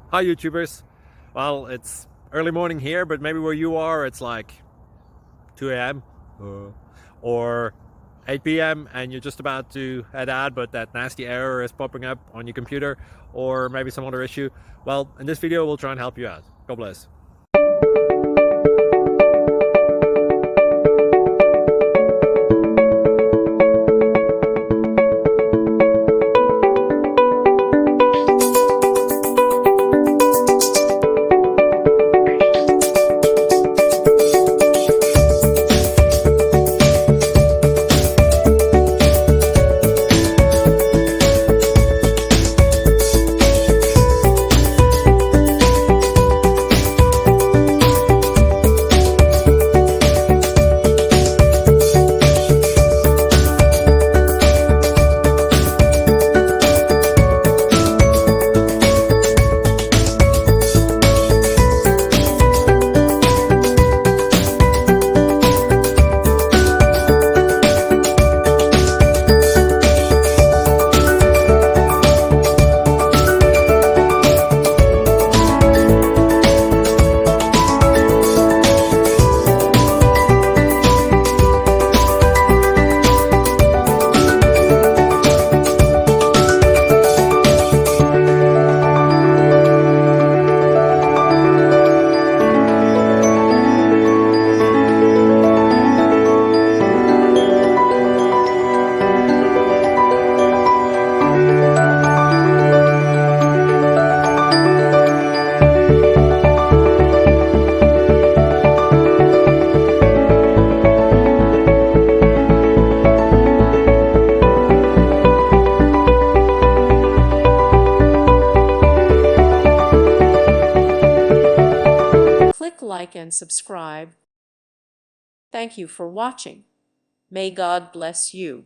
Hi YouTubers. Well, it's early morning here, but maybe where you are it's like 2 a.m. Or 8 p.m. and you're just about to head out, but that nasty error is popping up on your computer, or maybe some other issue. Well, in this video we'll try and help you out. God bless. Click like and subscribe. Thank you for watching. May God bless you.